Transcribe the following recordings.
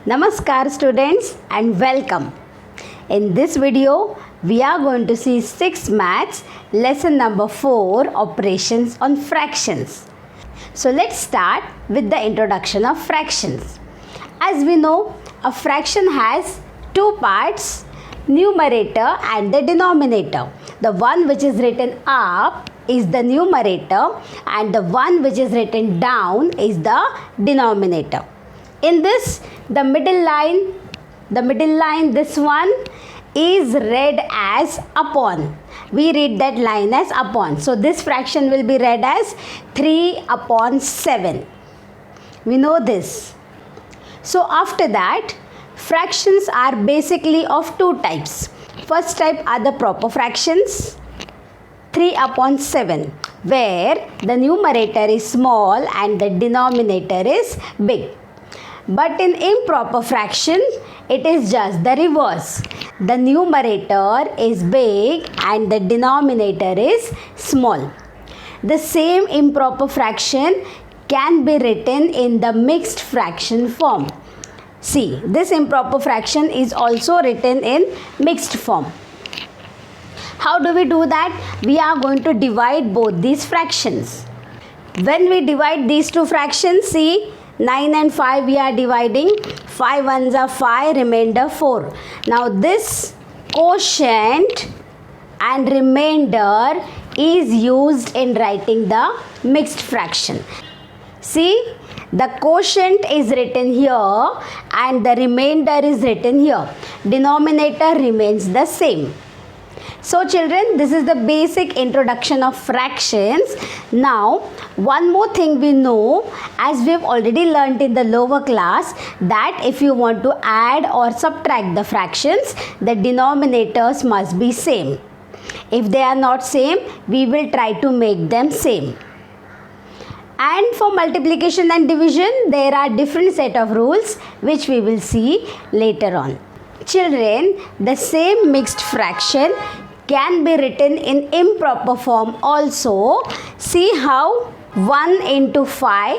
Namaskar students and welcome. In this video, we are going to see 6 maths lesson number 4 operations on fractions. So let's start with the introduction of fractions. As we know, a fraction has two parts, numerator and the denominator. The one which is written up is the numerator and the one which is written down is the denominator. In this, the middle line, this one is read as upon. We read that line as upon. So this fraction will be read as 3 upon 7. We know this. So after that, fractions are basically of two types. First type are the proper fractions, 3 upon 7, where the numerator is small and the denominator is big. But in improper fraction, it is just the reverse. The numerator is big and the denominator is small. The same improper fraction can be written in the mixed fraction form. See, this improper fraction is also written in mixed form. How do we do that? We are going to divide both these fractions. When we divide these two fractions, see, 9 and 5 we are dividing. 5 ones are 5, remainder 4. Now this quotient and remainder is used in writing the mixed fraction. See, the quotient is written here and the remainder is written here. Denominator remains the same. So children, this is the basic introduction of fractions. Now, one more thing we know, as we have already learnt in the lower class, that if you want to add or subtract the fractions, the denominators must be same. If they are not same, we will try to make them same. And for multiplication and division, there are different set of rules which we will see later on. Children, the same mixed fraction can be written in improper form also. See how 1 into 5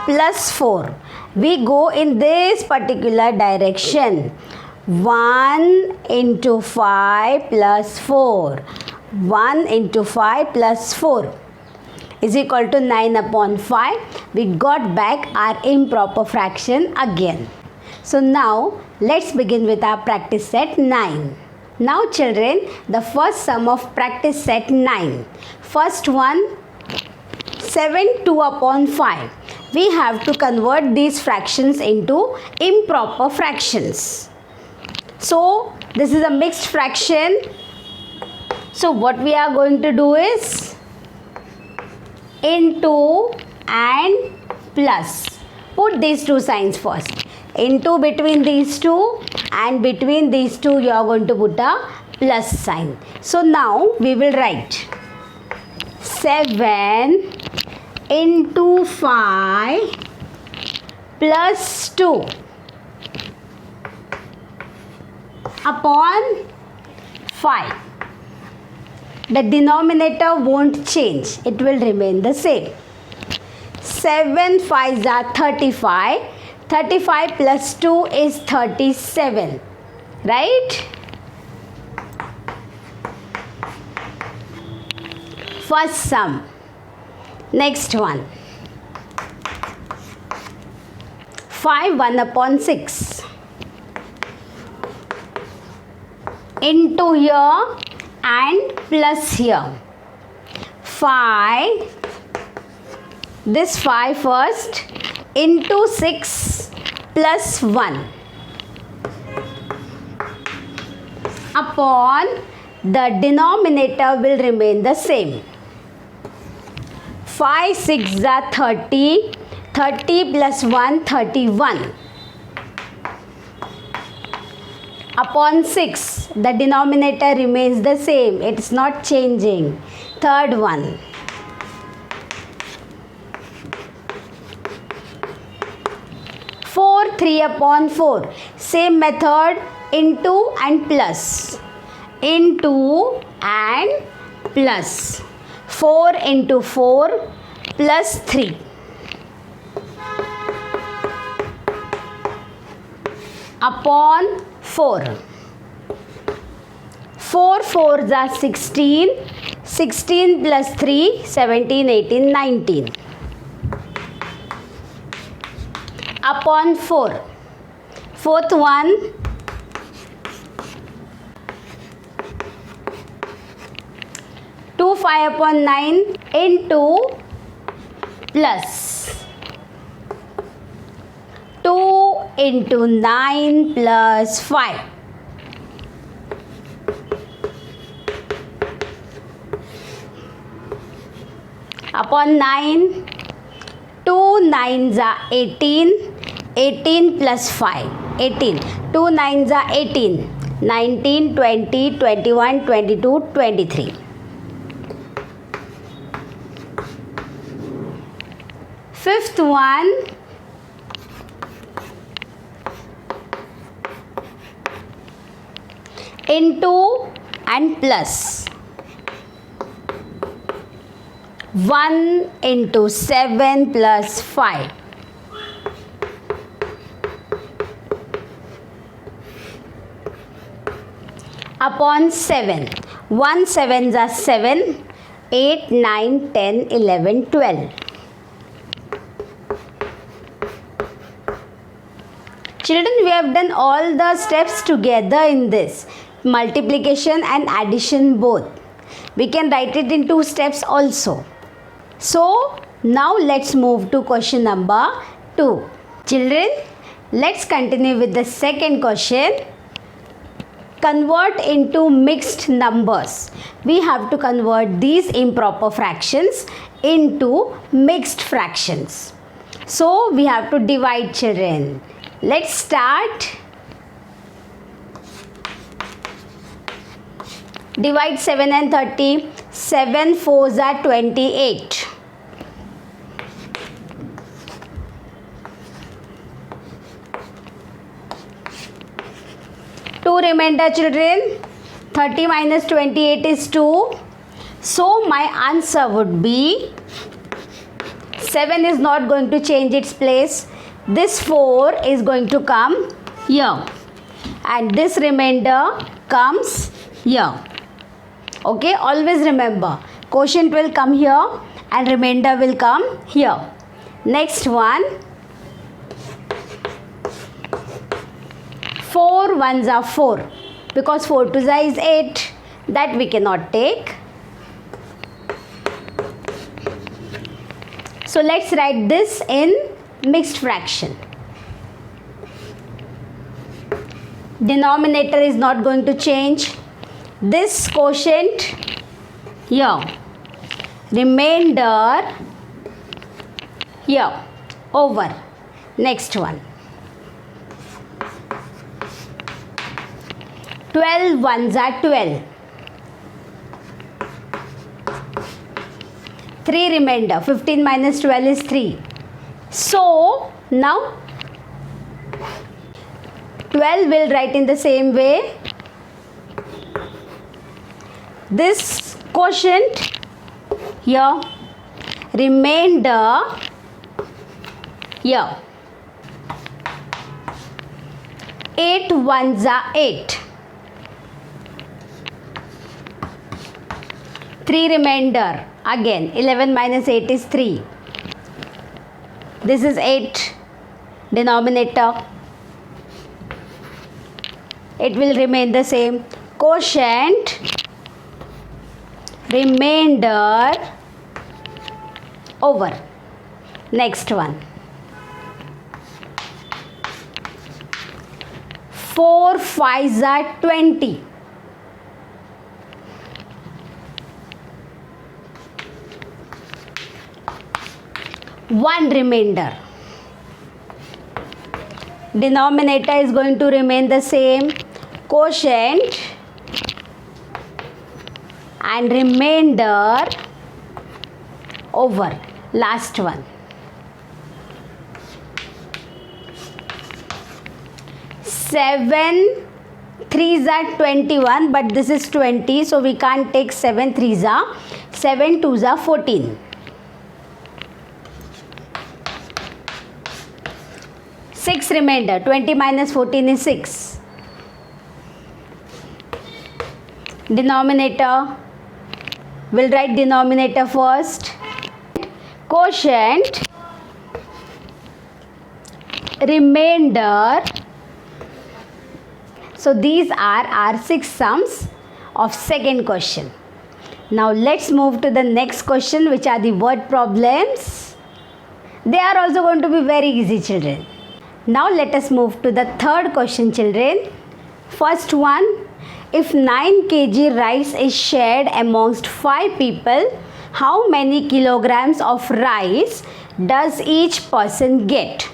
plus 4. We go in this particular direction. 1 into 5 plus 4. 1 into 5 plus 4 is equal to 9 upon 5. We got back our improper fraction again. So now let's begin with our practice set 9. Now children, the first sum of practice set 9. First one, 7 2 upon 5. We have to convert these fractions into improper fractions. So this is a mixed fraction. So what we are going to do is into and plus. Put these two signs first. Into between these two and between these two you are going to put a plus sign. So now we will write 7 into 5 plus 2 upon 5. The denominator won't change. It will remain the same. 7 5s are 35. 35 plus 2 is 37. Right? First sum. Next one. 5 1 upon 6. Into here and plus here. 5. This 5 first. Into 6 plus 1 upon the denominator will remain the same. 5 6 are 30. 30 plus 1 31 upon 6. The denominator remains the same. It's not changing. Third one. 4 3 upon 4. Same method, into and plus. Into and plus. 4 into 4 plus 3. upon 4. 4 4s are 16. 16 plus 3, 17, 18, 19. Upon 4. Fourth one. 2 5 upon 9 into plus 2 into 9 plus 5. Upon 9, 2 9s are 18, 18 plus 5, 18, 2 9s are 18, 19, 20, 21, 22, 23. Fifth one, into and plus 1 into 7 plus 5. Upon 7. 1 7s are 7, 8, 9, 10, 11, 12. Children, we have done all the steps together in this, multiplication and addition both. We can write it in 2 steps also. So, now let's move to question number 2. Children, let's continue with the second question. Convert into mixed numbers. We have to convert these improper fractions into mixed fractions. So, we have to divide, children. Let's start. Divide 7 and 30. 7 4s are 28. 2 remainder, children. 30 minus 28 is 2. So my answer would be 7 is not going to change its place. This 4 is going to come here and this remainder comes here. Okay, always remember, quotient will come here and remainder will come here. Next one, 4 1s are 4 because 4 2s is 8, that we cannot take. So let's write this in mixed fraction. Denominator is not going to change. This quotient here, remainder here, over. Next one, 12 1s are 12. 3 remainder, 15 minus 12 is 3. So now 12 will write in the same way. This quotient here, remainder here. 8 1s are 8. 3 remainder, again 11 minus 8 is 3. This is 8 denominator. It will remain the same. Quotient, remainder, over. Next one, 4 5s are 20. 1 remainder. Denominator is going to remain the same. Quotient and remainder over. Last one. 7 3s are 21, but this is 20, so we can't take 7 3s are. 7 2s are 14. 6 remainder. 20 minus 14 is 6. Denominator. We'll write denominator first. Quotient. Remainder. So these are our 6 sums of second question. Now let's move to the next question, which are the word problems. They are also going to be very easy, children. Now let us move to the third question, children. First one, if 9 kg rice is shared amongst 5 people, how many kilograms of rice does each person get?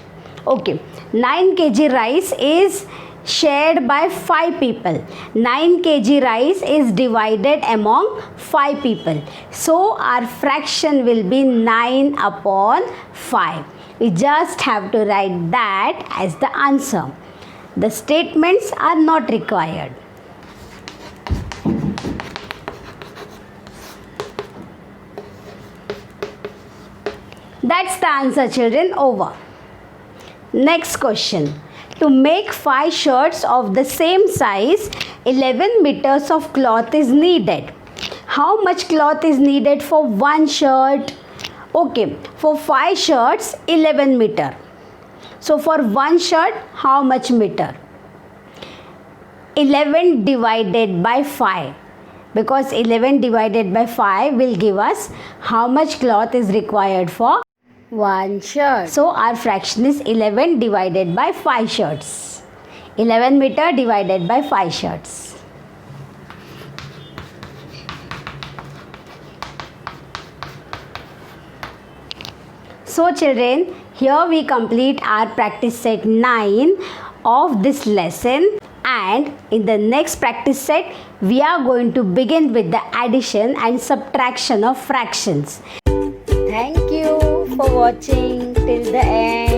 Okay, 9 kg rice is shared by 5 people. 9 kg rice is divided among 5 people. So our fraction will be 9 upon 5. We just have to write that as the answer. The statements are not required. That's the answer, children. Over. Next question. To make 5 shirts of the same size, 11 meters of cloth is needed. How much cloth is needed for one shirt? Okay, for 5 shirts, 11 meter. So for one shirt, how much meter? 11 divided by 5. Because 11 divided by 5 will give us how much cloth is required for one shirt. So our fraction is 11 divided by 5 shirts. 11 meter divided by 5 shirts. So children, here we complete our practice set 9 of this lesson, and in the next practice set we are going to begin with the addition and subtraction of fractions. Thank you for watching till the end.